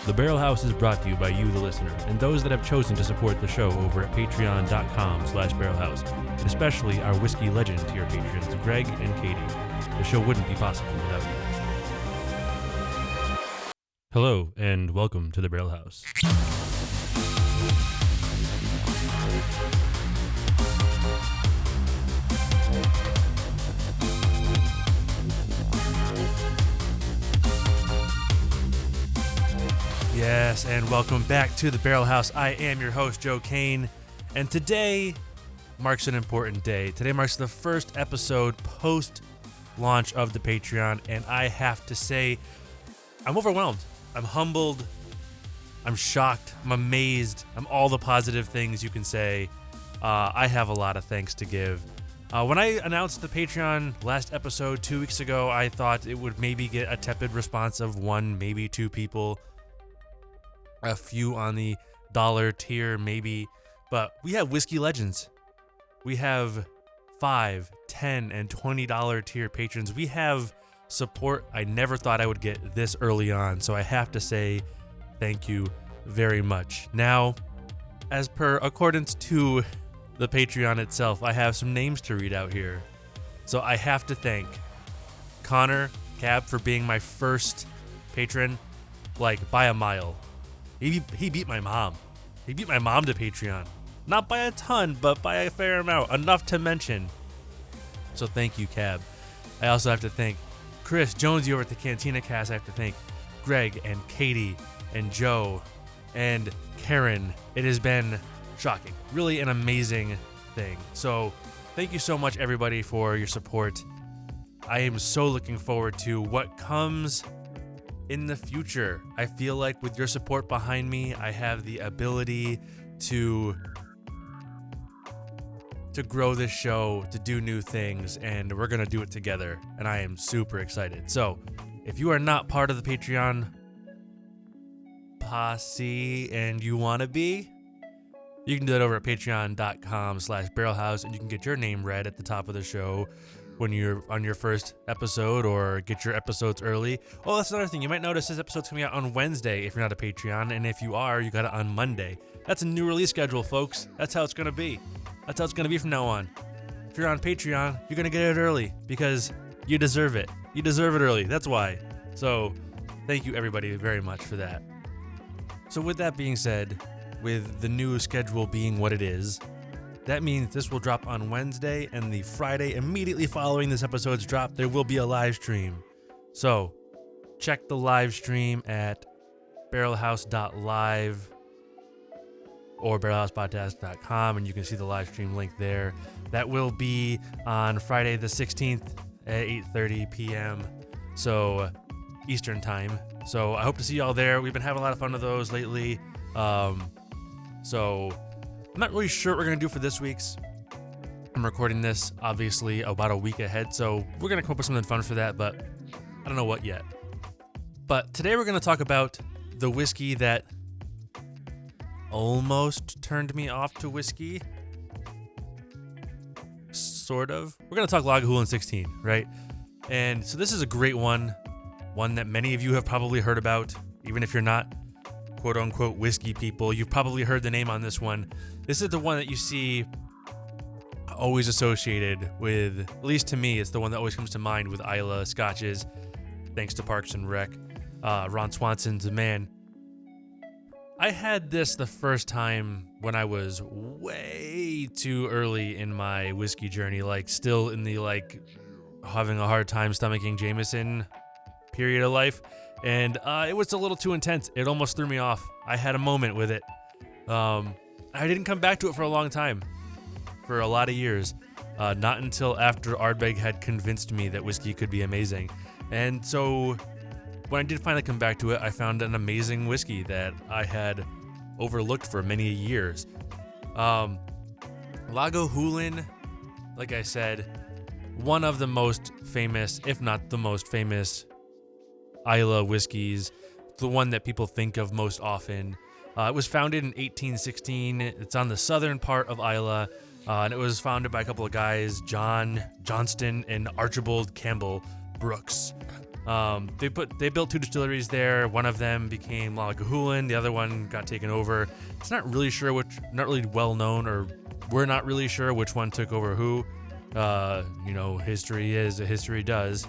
The Barrel House is brought to you by you, the listener, and those that have chosen to support the show over at patreon.com/barrelhouse, and especially our whiskey legend tier patrons, Greg and Katie. The show wouldn't be possible without you. Hello, and welcome to the Barrel House. Yes, and welcome back to the Barrel House. I am your host, Joe Kane, and today marks an important day. Today marks the first episode post-launch of the Patreon, and I have to say, I'm overwhelmed. I'm humbled. I'm shocked. I'm amazed. I'm all the positive things you can say. I have a lot of thanks to give. When I announced the Patreon last episode 2 weeks ago, I thought it would maybe get a tepid response of one, maybe two people. A few on the dollar tier, maybe. But we have whiskey legends. We have $5, $10, and $20 tier patrons. We have support I never thought I would get this early on. So I have to say thank you very much. Now, as per accordance to the Patreon itself, I have some names to read out here. So I have to thank Connor Cab for being my first patron, like by a mile. He beat my mom. He beat my mom to Patreon. Not by a ton, but by a fair amount. Enough to mention. So thank you, Cab. I also have to thank Chris Jonesy over at the Cantina Cast. I have to thank Greg and Katie and Joe and Karen. It has been shocking. Really an amazing thing. So thank you so much, everybody, for your support. I am so looking forward to what comes in the future. I feel like with your support behind me, I have the ability to grow this show, to do new things, and we're going to do it together, and I am super excited. So, if you are not part of the Patreon posse and you want to be, you can do that over at patreon.com/barrelhouse, and you can get your name read at the top of the show when you're on your first episode, or get your episodes early. Oh, that's another thing. You might notice this episode's coming out on Wednesday if you're not a Patreon, and if you are, you got it on Monday. That's a new release schedule, folks. That's how it's going to be. That's how it's going to be from now on. If you're on Patreon, you're going to get it early because you deserve it. You deserve it early. That's why. So thank you, everybody, very much for that. So with that being said, with the new schedule being what it is, that means this will drop on Wednesday, and the Friday immediately following this episode's drop, there will be a live stream. So check the live stream at barrelhouse.live or barrelhousepodcast.com, and you can see the live stream link there. That will be on Friday the 16th at 8:30 p.m. So Eastern time. So I hope to see y'all there. We've been having a lot of fun with those lately. So I'm not really sure what we're going to do for this week's. I'm recording this, obviously, about a week ahead, so we're going to come up with something fun for that, but I don't know what yet. But today we're going to talk about the whiskey that almost turned me off to whiskey. Sort of. We're going to talk Lagavulin 16, right? And so this is a great one that many of you have probably heard about, even if you're not quote-unquote whiskey people. You've probably heard the name on this one. This is the one that you see always associated with, at least to me, it's the one that always comes to mind with Islay Scotches, thanks to Parks and Rec. Ron Swanson's man. I had this the first time when I was way too early in my whiskey journey, like still in the having a hard time stomaching Jameson period of life. And it was a little too intense. It almost threw me off. I had a moment with it. I didn't come back to it for a long time, for a lot of years. Not until after Ardbeg had convinced me that whiskey could be amazing. And so when I did finally come back to it, I found an amazing whiskey that I had overlooked for many years. Lagavulin, like I said, one of the most famous, if not the most famous, Islay whiskeys, the one that people think of most often. It was founded in 1816. It's on the southern part of Islay, and it was founded by a couple of guys, John Johnston and Archibald Campbell Brooks. They built 2 distilleries there. One of them became Lagavulin. The other one got taken over. It's not really well known, or we're not really sure which one took over who. History is, history does.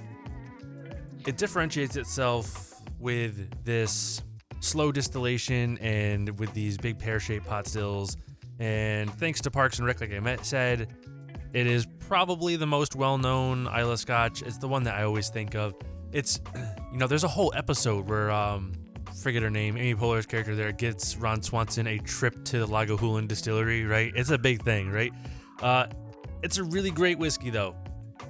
It differentiates itself with this slow distillation and with these big pear-shaped pot stills. And thanks to Parks and Rec, like I said, it is probably the most well-known Islay Scotch. It's the one that I always think of. It's, there's a whole episode where, forget her name, Amy Poehler's character there gets Ron Swanson a trip to the Lagavulin distillery, right? It's a big thing, right? It's a really great whiskey, though.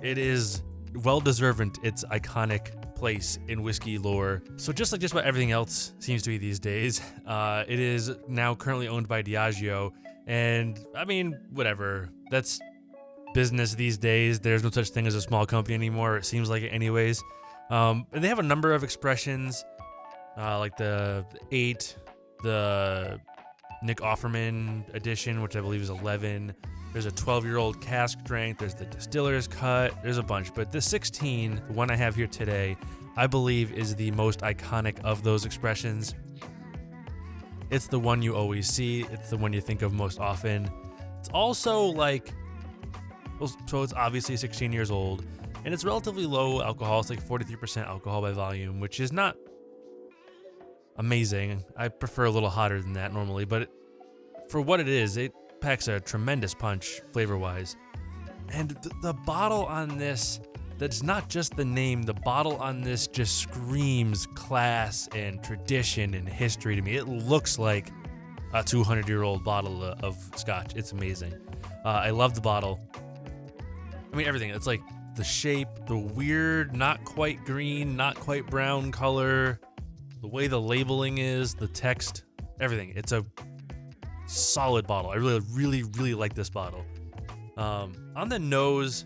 It is well-deserved its iconic place in whiskey lore. So just like just about everything else seems to be these days, it is now currently owned by Diageo. And, I mean, whatever. That's business these days. There's no such thing as a small company anymore. It seems like it anyways. And they have a number of expressions, like the 8, the Nick Offerman edition, which I believe is 11. There's a 12-year-old cask strength. There's the distiller's cut. There's a bunch. But the 16, the one I have here today, I believe is the most iconic of those expressions. It's the one you always see. It's the one you think of most often. It's also so it's obviously 16 years old, and it's relatively low alcohol. It's like 43% alcohol by volume, which is not amazing. I prefer a little hotter than that normally, but for what it is, it packs a tremendous punch flavor-wise. And the bottle on this, that's not just the name, the bottle on this just screams class and tradition and history to me. It looks like a 200-year-old bottle of scotch. It's amazing. I love the bottle. I mean, everything. It's like the shape, the weird, not quite green, not quite brown color, the way the labeling is, the text, everything. It's a solid bottle. I really, really, really like this bottle. On the nose,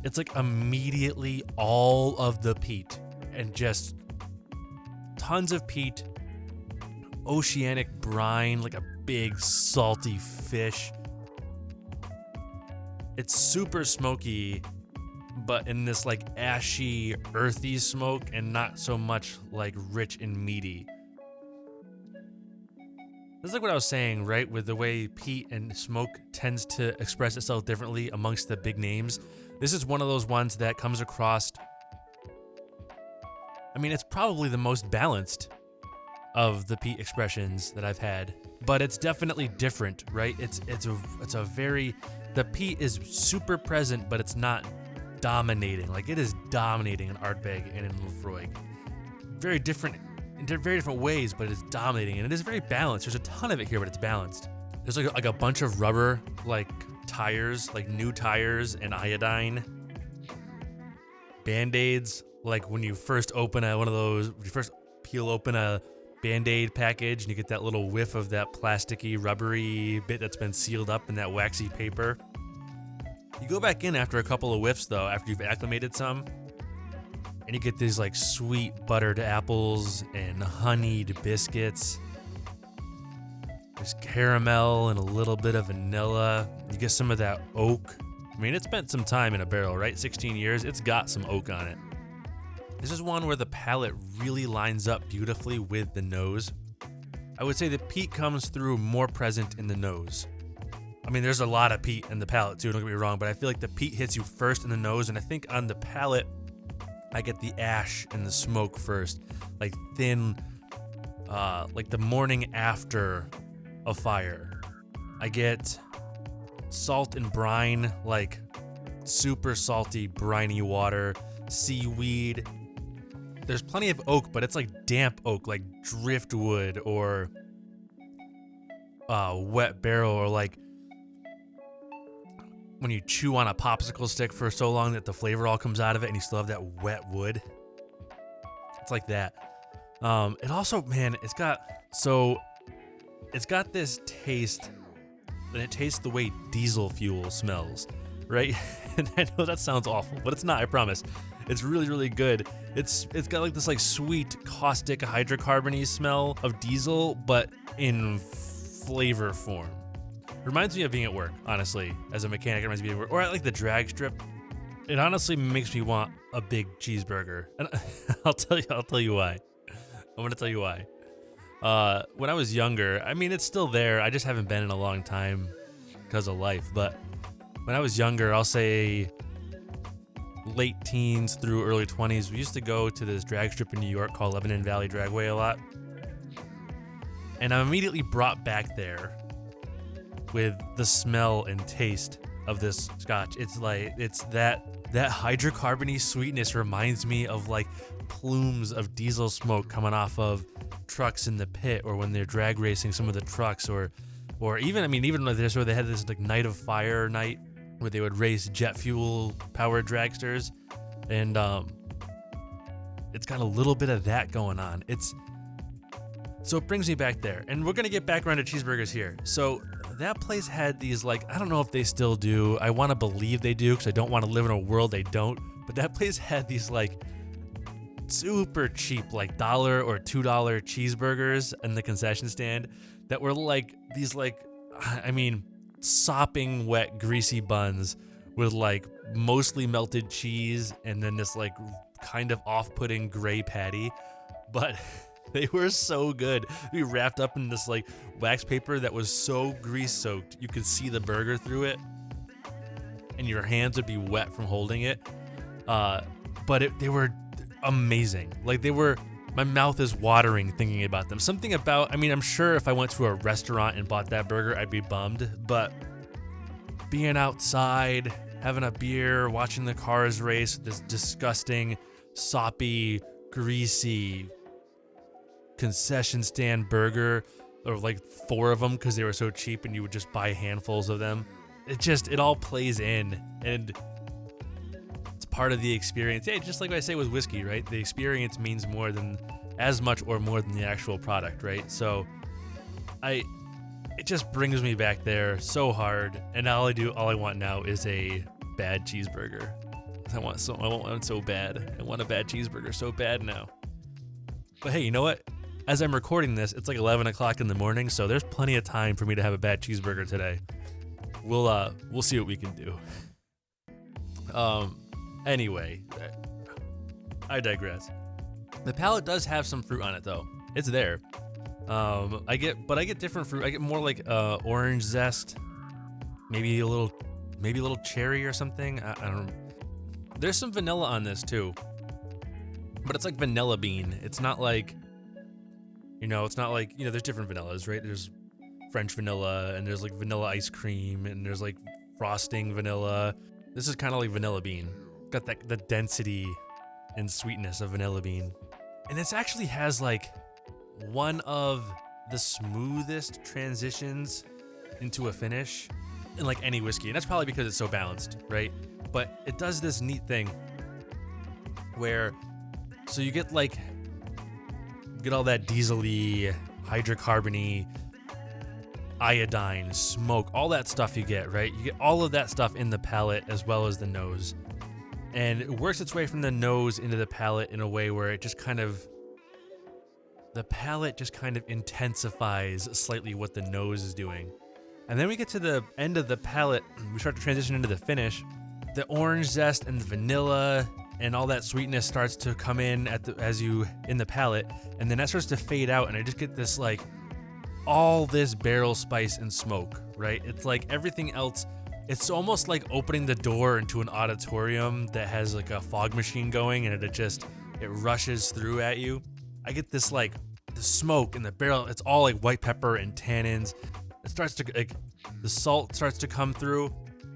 it's like immediately all of the peat and just tons of peat, oceanic brine, like a big salty fish. It's super smoky, but in this like ashy, earthy smoke and not so much like rich and meaty. This is like what I was saying, right? With the way peat and smoke tends to express itself differently amongst the big names. This is one of those ones that comes across. I mean, it's probably the most balanced of the peat expressions that I've had, but it's definitely different, right? It's a very, the peat is super present, but it's not dominating. Like it is dominating in Ardbeg and in Laphroaig. Very different, in very different ways, but it is dominating, and it is very balanced. There's a ton of it here, but it's balanced. There's like a bunch of rubber, like tires, like new tires and iodine. Band-Aids, like when you first open when you first peel open a Band-Aid package and you get that little whiff of that plasticky, rubbery bit that's been sealed up in that waxy paper. You go back in after a couple of whiffs though, after you've acclimated some, and you get these like sweet buttered apples and honeyed biscuits. There's caramel and a little bit of vanilla. You get some of that oak. I mean, it spent some time in a barrel, right? 16 years, it's got some oak on it. This is one where the palate really lines up beautifully with the nose. I would say the peat comes through more present in the nose. I mean, there's a lot of peat in the palate too, don't get me wrong, but I feel like the peat hits you first in the nose, and I think on the palate, I get the ash and the smoke first, like thin, like the morning after a fire. I get salt and brine, like super salty, briny water, seaweed. There's plenty of oak, but it's like damp oak, like driftwood or wet barrel, or like when you chew on a popsicle stick for so long that the flavor all comes out of it and you still have that wet wood. It's like that. It also, man, it's got this taste, and it tastes the way diesel fuel smells, right? And I know that sounds awful, but it's not, I promise. It's really, really good. It's got like this like sweet caustic hydrocarbony smell of diesel, but in flavor form. Reminds me of being at work, honestly. As a mechanic, it reminds me of work. Or at like the drag strip. it honestly makes me want a big cheeseburger. And I'll tell you why. I'm going to tell you why. When I was younger, I mean, it's still there. I just haven't been in a long time because of life. But when I was younger, I'll say late teens through early 20s, we used to go to this drag strip in New York called Lebanon Valley Dragway a lot. And I'm immediately brought back there with the smell and taste of this scotch. It's like, it's that hydrocarbony sweetness reminds me of like plumes of diesel smoke coming off of trucks in the pit, or when they're drag racing some of the trucks, or even like this, where they had this like night of fire night where they would race jet fuel powered dragsters, and it's got a little bit of that going on. So it brings me back there, and we're gonna get back around to cheeseburgers here. So that place had these, like, I don't know if they still do. I want to believe they do because I don't want to live in a world they don't. But that place had these like super cheap, like $1 or $2 cheeseburgers in the concession stand that were like these, like, I mean, sopping wet greasy buns with like mostly melted cheese and then this like kind of off-putting gray patty. But they were so good. We wrapped up in this like wax paper that was so grease soaked you could see the burger through it, and your hands would be wet from holding it. But they were amazing. Like, my mouth is watering thinking about them. Something about, I mean, I'm sure if I went to a restaurant and bought that burger, I'd be bummed. But being outside, having a beer, watching the cars race, this disgusting, soppy, greasy concession stand burger, or like 4 of them because they were so cheap and you would just buy handfuls of them. It all plays in, and it's part of the experience. Yeah, just like I say with whiskey, right? The experience means as much or more than the actual product, right? So it just brings me back there so hard, and all I want now is a bad cheeseburger. I want one so bad. I want a bad cheeseburger so bad now. But hey, you know what? As I'm recording this, it's like 11 o'clock in the morning, so there's plenty of time for me to have a bad cheeseburger today. We'll see what we can do. Anyway, I digress. The palate does have some fruit on it, though. It's there. I get different fruit. I get more like orange zest, maybe a little cherry or something. I don't know. There's some vanilla on this too, but it's like vanilla bean. It's not like, there's different vanillas, right? There's French vanilla, and there's like vanilla ice cream, and there's like frosting vanilla. This is kind of like vanilla bean. Got the density and sweetness of vanilla bean. And this actually has like one of the smoothest transitions into a finish in like any whiskey. And that's probably because it's so balanced, right? But it does this neat thing where, so you get all that diesel-y, hydrocarbony, iodine, smoke, all that stuff you get, right? You get all of that stuff in the palate as well as the nose. And it works its way from the nose into the palate in a way where it just the palate just kind of intensifies slightly what the nose is doing. And then we get to the end of the palate, we start to transition into the finish. The orange zest and the vanilla and all that sweetness starts to come in in the palate, and then that starts to fade out, and I just get this like all this barrel spice and smoke, right? It's like everything else. It's almost like opening the door into an auditorium that has like a fog machine going, and it rushes through at you. I get this like the smoke and the barrel. It's all like white pepper and tannins. It starts to the salt starts to come through,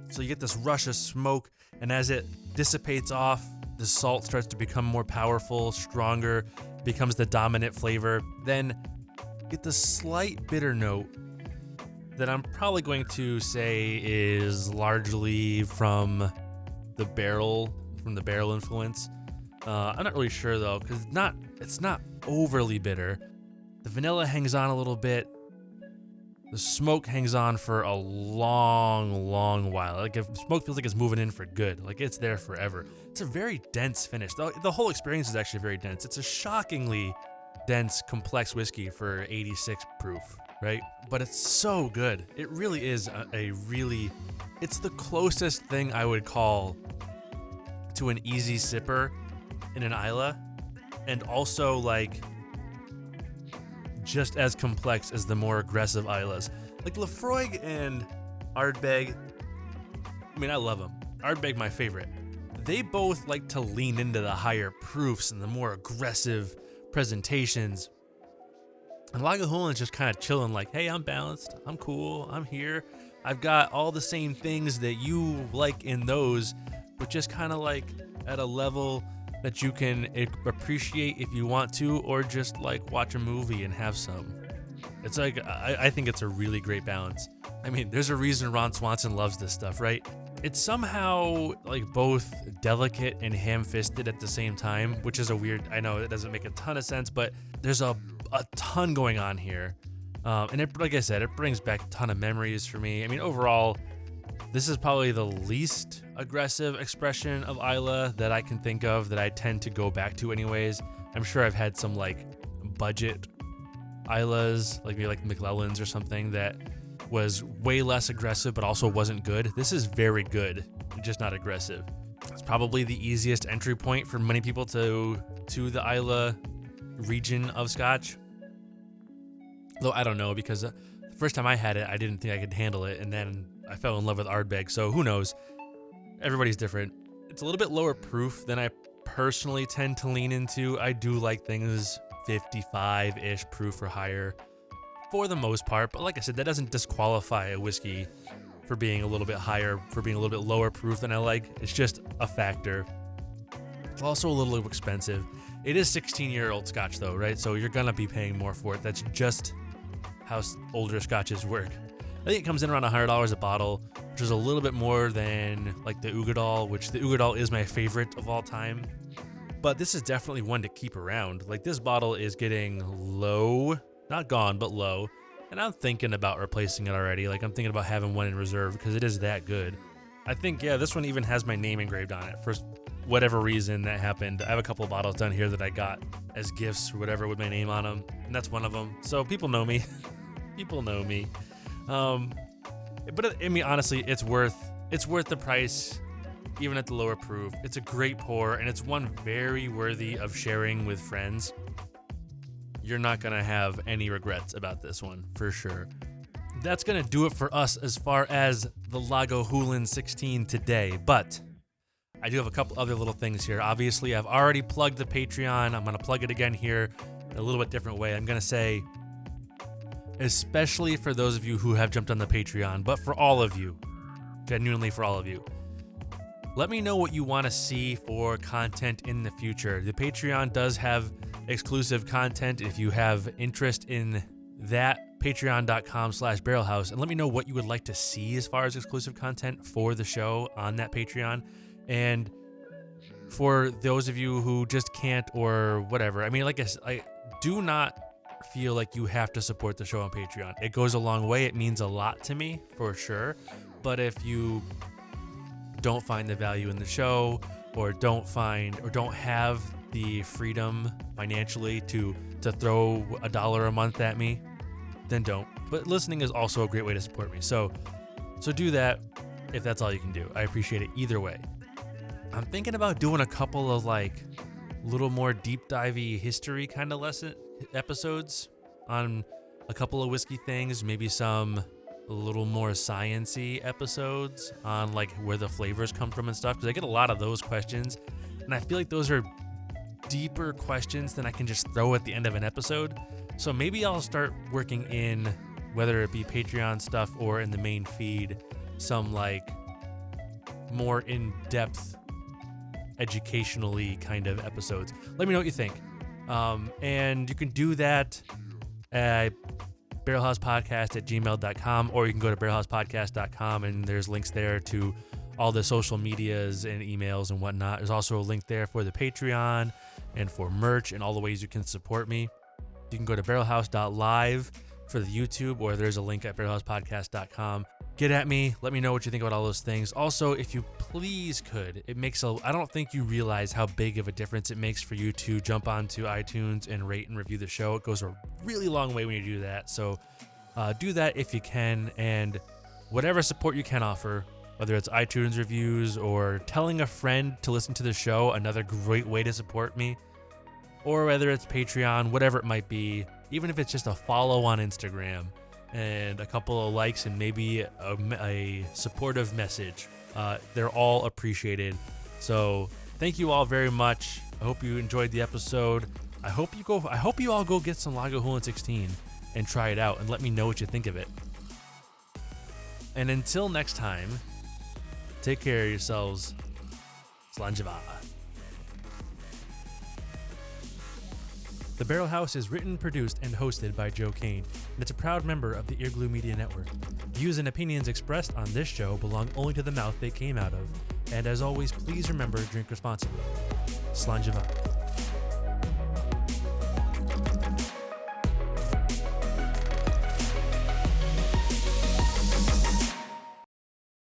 so you get this rush of smoke, and as it dissipates off, the salt starts to become more powerful, stronger, becomes the dominant flavor. Then get the slight bitter note that I'm probably going to say is largely from the barrel influence. I'm not really sure though, because it's not overly bitter. The vanilla hangs on a little bit. The smoke hangs on for a long, long while. Like, if smoke feels like it's moving in for good. Like, it's there forever. It's a very dense finish. The whole experience is actually very dense. It's a shockingly dense, complex whiskey for 86 proof, right? But it's so good. It really is it's the closest thing I would call to an easy sipper in an Islay, and also like just as complex as the more aggressive Islas. Like Laphroaig and Ardbeg, I mean, I love them. Ardbeg, my favorite. They both like to lean into the higher proofs and the more aggressive presentations. And Lagavulin's just kind of chilling, like, hey, I'm balanced, I'm cool, I'm here. I've got all the same things that you like in those, but just kind of like at a level that you can appreciate if you want to, or just like watch a movie and have some. It's like, I think it's a really great balance. I mean, there's a reason Ron Swanson loves this stuff, right? It's somehow like both delicate and ham-fisted at the same time, which is a weird, I know it doesn't make a ton of sense, but there's a ton going on here. And it, like I said, it brings back a ton of memories for me. I mean, overall, this is probably the least aggressive expression of Islay that I can think of that I tend to go back to anyways. I'm sure I've had some like budget Islays, like maybe like McLellan's or something, that was way less aggressive but also wasn't good. This is very good, just not aggressive. It's probably the easiest entry point for many people to the Islay region of Scotch. Though I don't know, because the first time I had it, I didn't think I could handle it, and then I fell in love with Ardbeg, so who knows? Everybody's different. It's a little bit lower proof than I personally tend to lean into. I do like things 55-ish proof or higher for the most part, but like I said, that doesn't disqualify a whiskey for being a little bit higher, for being a little bit lower proof than I like. It's just a factor. It's also a little expensive. It is 16-year-old Scotch though, right? So you're gonna be paying more for it. That's just how older Scotches work. I think it comes in around $100 a bottle, which is a little bit more than like the Uigeadail, which the Uigeadail is my favorite of all time. But this is definitely one to keep around. Like, this bottle is getting low, not gone, but low. And I'm thinking about replacing it already. Like, I'm thinking about having one in reserve because it is that good. I think, yeah, this one even has my name engraved on it for whatever reason that happened. I have a couple of bottles down here that I got as gifts or whatever with my name on them, and that's one of them. So people know me. People know me. But I mean, honestly, it's worth the price, even at the lower proof. It's a great pour, and it's one very worthy of sharing with friends. You're not gonna have any regrets about this one, for sure. That's gonna do it for us as far as the Lagavulin 16 today, but I do have a couple other little things here. Obviously, I've already plugged the Patreon. I'm gonna plug it again here in a little bit different way. I'm gonna say, especially for those of you who have jumped on the Patreon, but for all of you, genuinely for all of you, let me know what you want to see for content in the future. The Patreon does have exclusive content. If you have interest in that, patreon.com/barrelhouse, and let me know what you would like to see as far as exclusive content for the show on that Patreon. And for those of you who just can't or whatever, I mean, like I do not feel like you have to support the show on Patreon. It goes a long way. It means a lot to me, for sure. But if you don't find the value in the show, or don't have the freedom financially to throw $1 a month at me, then don't. But listening is also a great way to support me. So do that if that's all you can do. I appreciate it either way. I'm thinking about doing a couple of like little more deep divey history kind of lesson episodes on a couple of whiskey things, maybe some a little more science-y episodes on like where the flavors come from and stuff, because I get a lot of those questions, and I feel like those are deeper questions than I can just throw at the end of an episode. So maybe I'll start working in, whether it be Patreon stuff or in the main feed, some like more in-depth educationally kind of episodes. Let me know what you think. And you can do that at barrelhousepodcast@gmail.com, or you can go to barrelhousepodcast.com, and there's links there to all the social medias and emails and whatnot. There's also a link there for the Patreon and for merch and all the ways you can support me. You can go to barrelhouse.live for the YouTube, or there's a link at barrelhousepodcast.com. Get at me. Let me know what you think about all those things. Also, if you please could, I don't think you realize how big of a difference it makes for you to jump onto iTunes and rate and review the show. It goes a really long way when you do that. So do that if you can, and whatever support you can offer, whether it's iTunes reviews or telling a friend to listen to the show, another great way to support me, or whether it's Patreon, whatever it might be, even if it's just a follow on Instagram and a couple of likes and maybe a supportive message. They're all appreciated. So thank you all very much. I hope you enjoyed the episode. I hope you all go get some Lagavulin 16 and try it out and let me know what you think of it. And until next time, take care of yourselves. Slàinte Mhaith. The Barrel House is written, produced, and hosted by Joe Kane, and it's a proud member of the Earglue Media Network. Views and opinions expressed on this show belong only to the mouth they came out of. And as always, please remember to drink responsibly. Slàinte Mhaith.